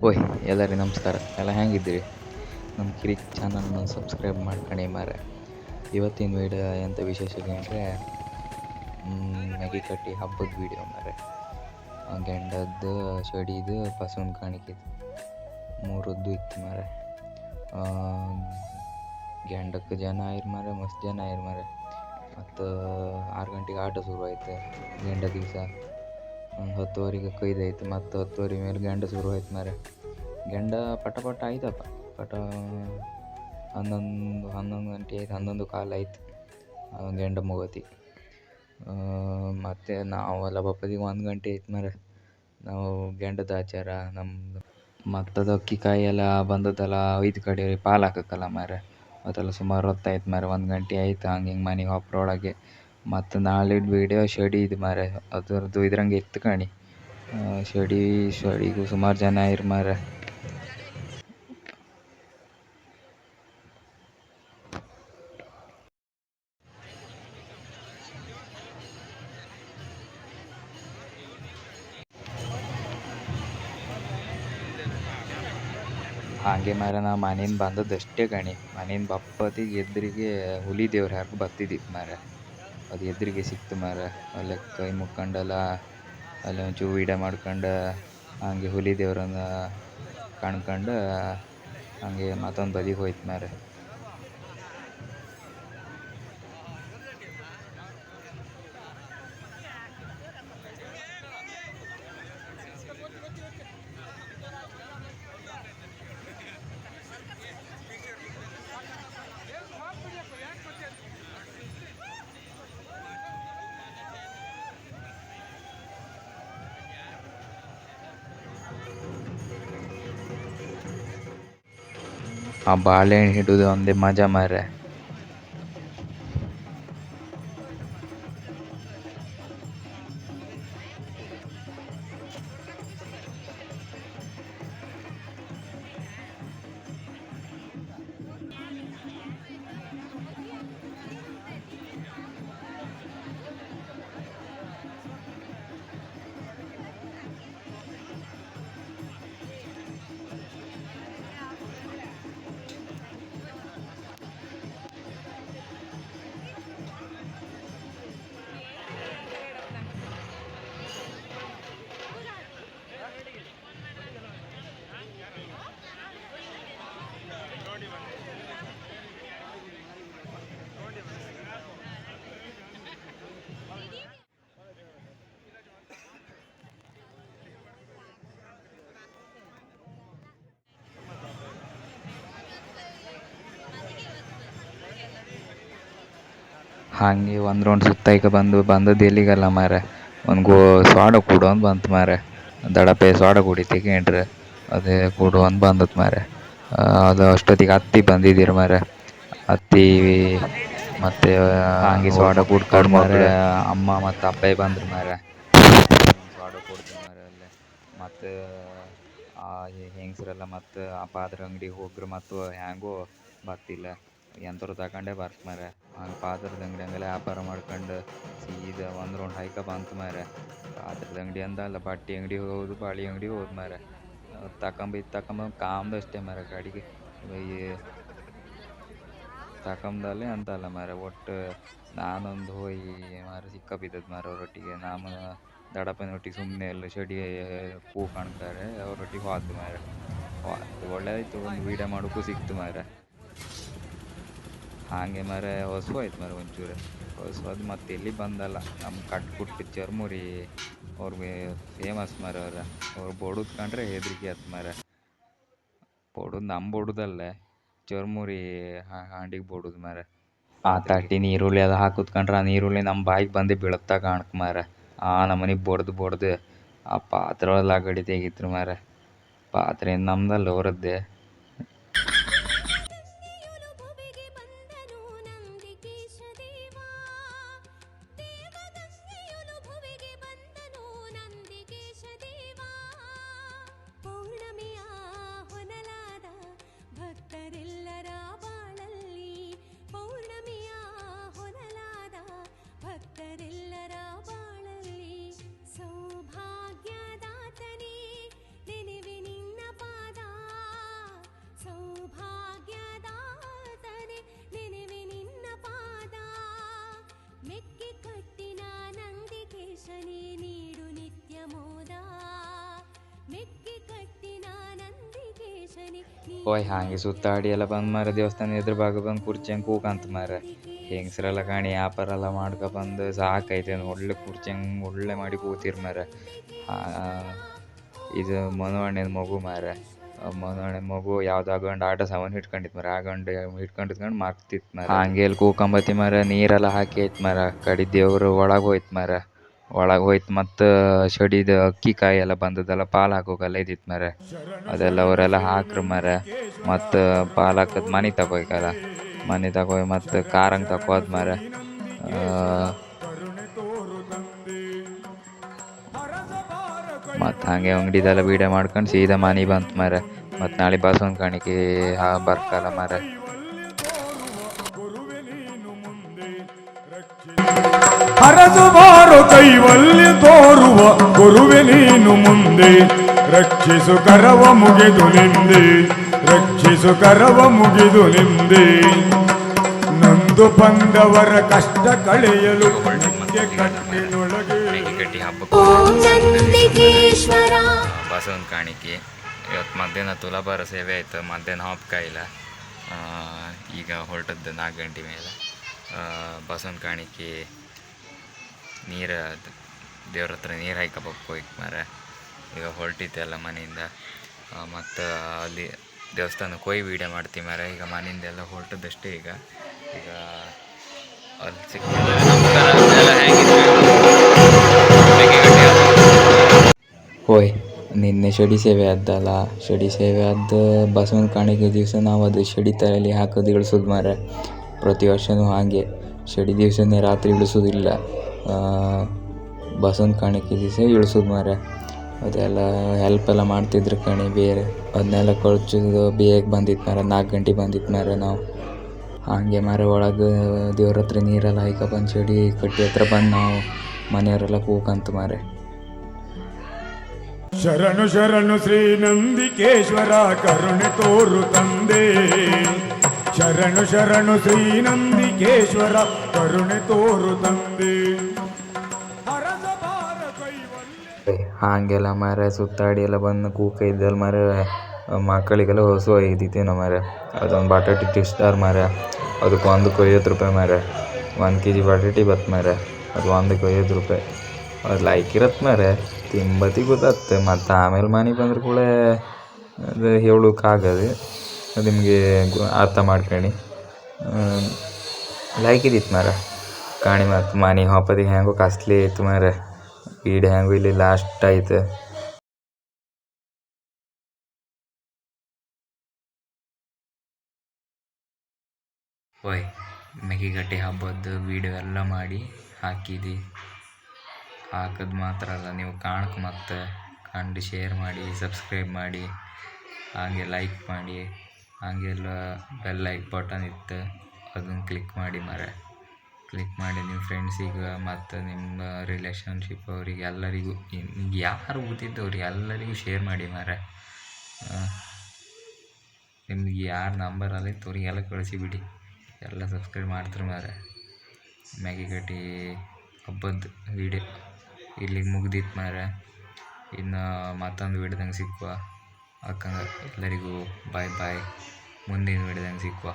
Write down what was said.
ಓಯ್ ಎಲ್ಲರಿಗೆ ನಮಸ್ಕಾರ. ಎಲ್ಲ ಹೆಂಗಿದ್ದೀರಿ? ನಮ್ಮ ಕಿರಿಕ್ ಚಾನಲ್ನ ಸಬ್ಸ್ಕ್ರೈಬ್ ಮಾಡ್ಕಣಿ ಮಾರೆ. ಇವತ್ತಿನ ವೀಡಿಯೋ ಎಂಥ ವಿಶೇಷತೆ ಅಂದರೆ ಮೆಗಿ ಕಟ್ಟಿ ಹಬ್ಬದ ವೀಡಿಯೋ ಮಾರೆ. ಗೆಂಡದ್ದು ಶಡಿದು ಬಸವನ ಕಾಣಿಕೆದು ಮೂರದ್ದು ಇತ್ತು ಮಾರೆ. ಗೆಂಡಕ್ಕೆ ಜನ ಆಯ್ರು ಮಾರೆ, ಮಸ್ತ್ ಜನ ಆಯ್ರು ಮಾರೆ. ಮತ್ತು 6 ಗಂಟೆಗೆ ಆಟ ಶುರುವಾಯ್ತು ಗೆಂಡ ದಿವಸ. ಒಂದು 10ವರೆಗೆ ಕೊಯ್ದಾಯ್ತು. ಮತ್ತು 10ವರೆ ಮೇಲೆ ಗೆಂಡ ಶುರು ಆಯ್ತು ಮಾರೆ. ಗೆಂಡ ಪಟ ಪಟ ಆಯ್ತಪ್ಪ. ಪಟ 11 ಗಂಟೆ ಆಯ್ತು, 11 ಕಾಲು ಆಯ್ತು ಗೆಂಡ ಮುಗತಿ. ಮತ್ತು ನಾವೆಲ್ಲ ಬಪ್ಪದಿಗೆ 1 ಗಂಟೆ ಆಯ್ತು ಮಾರೆ. ನಾವು ಗೆಂಡದ ಆಚಾರ ನಮ್ಮದು. ಮತ್ತು ಅದು ಅಕ್ಕಿ ಕಾಯಿ ಎಲ್ಲ ಬಂದದ್ದೆಲ್ಲ 5 ಕಡೆ ಪಾಲು ಹಾಕಕ್ಕಲ್ಲ ಮಾರೆ. ಅದೆಲ್ಲ ಸುಮಾರು ಹೊತ್ತಾಯ್ತು ಮಾರೆ. 1 ಗಂಟೆ ಆಯ್ತು ಹಂಗೆ ಮನೆಗೆ ಹೊಪ್ಪರೊಳಗೆ. ಮತ್ತು ನಾಳಿದ್ದು ವೀಡಿಯೋ ಶಡಿದು ಮಾರೆ. ಅದರದ್ದು ಇದ್ರಂಗೆ ಇತ್ತು ಕಣಿ. ಶಡಿಗೂ ಸುಮಾರು ಜನ ಆಯ್ರು ಮಾರೆ. ಹಾಗೆ ಮಾರೆ ನಾ ಮನೆಯಿಂದ ಬಂದದ್ದಷ್ಟೇ ಕಣಿ. ಮನೆಯಿಂದ ಬಪ್ಪತ್ತಿಗೆ ಎದುರಿಗೆ ಹುಲಿ ದೇವ್ರು ಯಾರಿಗೂ ಬತ್ತಿದ್ದಿತ್ತು ಮಾರೆ. ಅದು ಎದುರಿಗೆ ಸಿಕ್ತು ಮಾರೆ. ಅಲ್ಲೇ ಕೈ ಮುಕ್ಕೊಂಡೆಲ್ಲ ಅಲ್ಲೇ ಒಂಚೂರು ವೀಡಿಯೋ ಮಾಡ್ಕೊಂಡು ಹಂಗೆ ಹುಲಿ ದೇವ್ರನ್ನ ಕಣ್ಕಂಡು ಹಂಗೆ ಮತ್ತೊಂದು ಬದಿಗೆ ಹೋಯ್ತು ಮಾರೆ. ಆ ಬಾಳೆಹಣ್ಣು ಹಿಡಿದು ಒಂದೇ ಮಜಾ ಮಾರೆ. ಹಾಗೆ ಒಂದು ರೌಂಡ್ ಸುತ್ತಾಯ್ಕ ಬಂದದ್ದು ಎಲ್ಲಿಗಲ್ಲ ಮಾರೆ. ಒಂದು ಸ್ವಾಡ ಕೊಡು ಅಂತ ಬಂತು ಮಾರೆ. ದಡಪೆ ಸ್ವಾಡ ಕುಡಿ ತೆಗೆಂಡ್ರೆ ಅದೇ ಕೊಡು ಅಂತ ಬಂದದ್ದು ಮಾರೆ. ಅದು ಅಷ್ಟೊತ್ತಿಗೆ ಅತ್ತಿ ಬಂದಿದ್ದೀರ ಮಾರೆ. ಅತ್ತಿ ಮತ್ತು ಹಂಗೆ ಸ್ವಾಡ ಕುಡ್ಕೊಂಡು ಮಾರೆ ಅಮ್ಮ ಮತ್ತು ಅಪ್ಪಾಯಿ ಬಂದ್ರು ಮಾರೆ. ಸ್ವಾಡ ಕೊಡ್ತೀನಿ ಮಾರೆ ಅಲ್ಲೇ. ಮತ್ತು ಹೆಂಗಸ್ರೆಲ್ಲ ಮತ್ತು ಆ ಪಾತ್ರೆ ಅಂಗಡಿಗೆ ಹೋಗ್ರು ಮತ್ತು ಹ್ಯಾಂಗೋ ಬರ್ತಿಲ್ಲ ಎಂಥವ್ರು ತಗೊಂಡೇ ಬರ್ತ ಮಾರೆ. ಹಂಗೆ ಪಾತ್ರದ ಅಂಗಡಿ ಹಂಗೆಲ್ಲ ವ್ಯಾಪಾರ ಮಾಡ್ಕೊಂಡು ಸೀದಾ ಒಂದು ರೌಂಡ್ ಹೈಕ ಬಂತು ಮಾರೆ. ಪಾತ್ರದ ಅಂಗಡಿ ಅಂದಲ್ಲ ಬಟ್ಟೆ ಅಂಗಡಿ ಹೋಗೋದು, ಬಾಳೆ ಅಂಗಡಿ ಹೋದ್ ಮಾರೆ. ತಗೊಂಬಂದು ಕಾಮ್ದಷ್ಟೇ ಮಾರೆ ಗಾಡಿಗೆ ತಗೊಂಬದಲ್ಲೇ ಅಂತಲ್ಲ ಮಾರೆ. ಒಟ್ಟು ನಾನೊಂದು ಹೋಗಿ ಮಾರೆ ಸಿಕ್ಕ ಬಿದ್ದದ್ದು ಮಾರೆ ಅವರೊಟ್ಟಿಗೆ. ನಾನು ದಡಪ್ಪನೊಟ್ಟಿಗೆ ಸುಮ್ಮನೆ ಎಲ್ಲ ಶಡಿ ಪೂ ಕಾಣ್ತಾರೆ ಅವರೊಟ್ಟಿಗೆ ಹೋದ ಮಾರೆ. ಒಳ್ಳೆದಾಯ್ತು, ಒಂದು ವೀಡಿಯೋ ಮಾಡೋಕ್ಕೂ ಸಿಕ್ತು ಮಾರೆ. ಹಾಗೆ ಮಾರೆ ಹೊಸು ಆಯ್ತು ಮಾರೆ ಒಂಚೂರು ಹೊಸದು. ಮತ್ತೆ ಎಲ್ಲಿ ಬಂದಲ್ಲ ನಮ್ಮ ಕಟ್ಬಿಟ್ಟು ಚರ್ಮುರಿ ಅವ್ರಿಗೆ ಫೇಮಸ್ ಮಾರೆ. ಅವ್ರು ಬೊಡುದು ಕಂಡ್ರೆ ಹೆದರಿಕೆ ಆಯ್ತು ಮಾರೆ. ಬೊಡುದು ನಮ್ಮ ಬೊಡುದಲ್ಲೇ ಚರ್ಮುರಿ ಹಾಂಡಿಗೆ ಬೊಡುದು ಮಾರೆ. ಆ ತಟ್ಟಿ ನೀರುಳ್ಳಿ ಅದು ಹಾಕುತ್ಕೊಂಡ್ರೆ ಆ ನೀರುಳ್ಳಿ ನಮ್ಮ ಬಾಯಿಗೆ ಬಂದು ಬೀಳುತ್ತಾ ಕಾಣಕ್ಕೆ ಮಾರೆ. ಆ ನಮ್ಮನೆಗೆ ಬಡ್ದು ಆ ಪಾತ್ರೆ ಒಳಗೆ ಗಡಿ ತೆಗಿತ್ರು ಮಾರೆ. ಪಾತ್ರೆ ನಮ್ದಲ್ಲ ಅವರದ್ದೇ. ಹೋಯ್ ಹಾಗೆ ಸುತ್ತಾಡಿ ಎಲ್ಲ ಬಂದು ಮಾರ ದೇವಸ್ಥಾನ ಎದುರು ಭಾಗ ಬಂದು ಕುರ್ಚಿ ಹಂಗೆ ಕೂಕಂತ ಮಾರ ಹೆಂಗಸ್ರೆಲ್ಲ ಕಾಣಿ ವ್ಯಾಪಾರ ಎಲ್ಲ ಮಾಡ್ಕೊಬಂದು ಸಾಕೈತೆ ಒಳ್ಳೆ ಕುರ್ಚಿ ಹಂಗೆ ಒಳ್ಳೆ ಮಾಡಿ ಕೂತಿರ್ ಮಾರ. ಇದು ಮನವಣ್ಣನ ಮಗು ಮಾರ. ಮನವಣ್ಣನ ಮಗು ಯಾವುದೋ ಗಂಡು ಆಟ ಸಾಮಾನು ಹಿಡ್ಕೊಂಡಿತ್ತು ಮಾರ. ಆ ಗಂಡು ಹಿಡ್ಕೊಂಡಿದ್ಕೊಂಡು ಮಾರ್ತಿತ್ತು ಮಾರ. ಹಂಗೆ ಇಲ್ಲಿ ಕೂಕೊಂಬತ್ತಿ ಮಾರ. ನೀರೆಲ್ಲ ಹಾಕಿ ಐತೆ ಮಾರ. ಕಡಿ ದೇವ್ರು ಒಳಗೆ ಹೋಯ್ತು ಮಾರ. ಒಳಗೆ ಹೋಯ್ತು ಮತ್ತು ಶಡಿದು ಅಕ್ಕಿ ಕಾಯಿ ಎಲ್ಲ ಬಂದದ್ದೆಲ್ಲ ಪಾಲು ಹಾಕೋಕೆಲ್ಲ ಇದ್ದಿತ್ತು ಮಾರ. ಅದೆಲ್ಲ ಅವರೆಲ್ಲ ಹಾಕ್ರು ಮಾರ. ಮತ್ತು ಪಾಲು ಹಾಕೋದು ಮನೆ ತಗೋಯ್ಕಲ್ಲ. ಮನೆ ತಗೋಯ್ ಮತ್ತು ಕಾರಂಗೆ ತಗೋದ್ ಮಾರ. ಮತ್ತು ಹಾಗೆ ಅಂಗಡಿದೆಲ್ಲ ವೀಡಿಯೋ ಮಾಡ್ಕೊಂಡು ಸೀದಾ ಮನೆ ಬಂತು ಮಾರ. ಮತ್ತು ನಾಳೆ ಬಸವನ ಕಾಣಿಕೆ ಬರ್ಕಲ್ಲ ಮಾರ. ಹರದು ಬಾರೋ ಕೈವಲ್ಯ ತೋರುವ ಗುರುವೆ ನೀನು ಮುಂದೆ, ರಕ್ಷಿಸು ಕರವ ಮುಗಿದು ನಿಂದೆ, ರಕ್ಷಿಸು ಕರವ ಮುಗಿದು ನಿಂದೆ. ನೊಂದು ಬಂದವರ ಕಷ್ಟ ಕಳೆಯಲು ಕಟ್ಟಿನೊಳಗೆ ಬಸವನ ಕಾಣಿಕೆ ಇವತ್ತು ಮಧ್ಯಾಹ್ನ ತುಲಾಭಾರ ಸೇವೆ ಆಯಿತು. ಮಧ್ಯಾಹ್ನ ಹಾಪ್ಕಾಯಿಲ್ಲ. ಈಗ ಹೊರಟದ್ದು 4 ಗಂಟೆ ಮೇಲೆ. ಬಸವನ ಕಾಣಿಕೆ ನೀರು ದೇವ್ರ ಹತ್ರ ನೀರು ಹಾಯ್ಕೊಬೇಕು ಹೋಯ್ತು ಮಾರ. ಈಗ ಹೊರಟಿದ್ದೆಲ್ಲ ಮನೆಯಿಂದ. ಮತ್ತು ಅಲ್ಲಿ ದೇವಸ್ಥಾನಕ್ಕೆ ಹೋಗಿ ವೀಡಿಯೋ ಮಾಡ್ತೀವಿ ಮಾರ. ಈಗ ಮನೆಯಿಂದೆಲ್ಲ ಹೊರಟದಷ್ಟೇ. ಈಗ ಅಲ್ಲಿ ಹೋಯ್ ನಿನ್ನೆ ಶಡಿ ಸೇವೆ ಆದ್ದಲ್ಲ. ಶಡಿ ಸೇವೆ ಆದ ಬಸವನ ಕಾಣಿಕೆ ದಿವಸ ನಾವು ಅದು ಶಡಿ ತಲೆಯಲ್ಲಿ ಹಾಕೋದು ಇಳಿಸೋದು ಮಾರ. ಪ್ರತಿ ವರ್ಷವೂ ಹಾಗೆ ಶಡಿ ದಿವಸನೇ ರಾತ್ರಿ ಇಳಿಸೋದಿಲ್ಲ. ಬಸವನ ಕಾಣಿಕೆ ದಿವಸ ಇಳಿಸೋದು ಮಾರ. ಅದೆಲ್ಲ ಹೆಲ್ಪೆಲ್ಲ ಮಾಡ್ತಿದ್ರು ಕಣಿ ಬೇರೆ. ಅದನ್ನೆಲ್ಲ ಕಳ್ಚೋದು ಬೇಗ ಬಂದಿತ್ತು ಮಾರ. 4 ಗಂಟೆ ಬಂದಿತ್ತು ಮಾರ. ನಾವು ಹಾಗೆ ಮಾರ ಒಳಗೆ ದೇವ್ರ ಹತ್ರ ನೀರೆಲ್ಲ ಹಾಯ್ಕೊಬಂದು ಶಡಿ ಕಟ್ಟಿ ಹತ್ರ ಬಂದು ನಾವು ಮನೆಯವರೆಲ್ಲ ಕೂಕಂತ ಮಾರ. ಶರಣು ಶರಣು ಶ್ರೀ ನಂದಿಕೇಶ್ವರ ಕರುಣೆ ತೋರು ತಂದೆ, ಶರಣು ಶರಣು ಶ್ರೀ ನಂದಿಕೇಶ್ವರ ಕರುಣೆ ತೋರು ತಂದೆ. ಹಾಗೆಲ್ಲ ಮಾರ ಸುತ್ತಾಡಿ ಎಲ್ಲ ಬಂದು ಕೂಕ ಇದ್ದಲ್ಲ ಮಾರ. ಮಕ್ಕಳಿಗೆಲ್ಲ ಹೊಸ ಇದ್ದಿತ್ತೇನೋ ಮಾರ. ಅದೊಂದು ಬಟಾಟಿ ಟಿಸ್ಟಾರ್ ಮಾರ. ಅದಕ್ಕೆ 150 ರೂಪಾಯಿ ಮಾರ. 1 kg ಬಟಾಟಿ ಬತ್ತು ಮಾರ. ಅದು 150 ರೂಪಾಯಿ. ಅದು ಲೈಕ್ ಇರತ್ತೆ ಮಾರ. ತಿಂಬತ್ತಿ ಗೊತ್ತಾಗ್ತದೆ. ಮತ್ತು ಆಮೇಲೆ ಮನೆ ಬಂದ್ರೆ ಕೂಡ ಅದು ಹೇಳೋಕ್ಕಾಗದು. ಅದು ನಿಮಗೆ ಅರ್ಥ ಮಾಡ್ಕೊಳ್ಳಿ. ಲೈಕ್ ಇದ್ದಿತ್ತು ಮಾರ ಕಾಣಿ. ಮತ್ತು ಮನೆ ಹಾಪದಿಗೆ ಹೆಂಗೋ ಕಾಸ್ಟ್ಲಿ ಆಯ್ತು ಮಾರ. ಈಡ್ ಹೆಂಗೋ ಇಲ್ಲಿ ಲಾಸ್ಟ್ ಆಯ್ತು. ಓಯ್ ಮೆಕ್ಕೆಗಟ್ಟೆ ಹಬ್ಬದ ವೀಡಿಯೋ ಎಲ್ಲ ಮಾಡಿ ಹಾಕಿದ್ದು ಮಾತ್ರ ಅಲ್ಲ, ನೀವು ಮತ್ತು ಕಂಡು ಶೇರ್ ಮಾಡಿ, ಸಬ್ಸ್ಕ್ರೈಬ್ ಮಾಡಿ, ಹಾಗೆ ಲೈಕ್ ಮಾಡಿ. ಹಾಗೆಲ್ಲ ಬೆಲ್ ಲೈಕ್ ಬಟನ್ ಇತ್ತು, ಅದನ್ನು ಕ್ಲಿಕ್ ಮಾಡಿ ಮಾರ. ಕ್ಲಿಕ್ ಮಾಡಿ ನಿಮ್ಮ ಫ್ರೆಂಡ್ಸಿಗೆ ಮತ್ತು ನಿಮ್ಮ ರಿಲೇಷನ್ಶಿಪ್ ಅವ್ರಿಗೆ ಎಲ್ಲರಿಗೂ, ಯಾರು ಗೊತ್ತಿದ್ದವ್ರಿಗೆ ಎಲ್ಲರಿಗೂ ಶೇರ್ ಮಾಡಿ ಮಾರ. ನಿಮ್ಗೆ ಯಾರು ನಂಬರ್ ಅಲ್ಲಿತ್ತು ಅವ್ರಿಗೆಲ್ಲ ಕಳಿಸಿಬಿಡಿ. ಎಲ್ಲ ಸಬ್ಸ್ಕ್ರೈಬ್ ಮಾಡ್ತಾರೆ ಮಾರ. ಮೆಕ್ಕೆಗಟ್ಟೆ ಹಬ್ಬದ ವೀಡಿಯೋ ಇಲ್ಲಿಗೆ ಮುಗ್ದಿತ್ತು ಮಾರ. ಇನ್ನು ಮತ್ತೊಂದು ವೀಡಿಯೋದಂಗೆ ಸಿಕ್ಕುವ. ಅಕ್ಕಂಗೆ ಎಲ್ಲರಿಗೂ ಬಾಯ್ ಬಾಯ್. ಮುಂದಿನ ವೀಡಿಯೋದಂಗೆ ಸಿಕ್ಕುವ.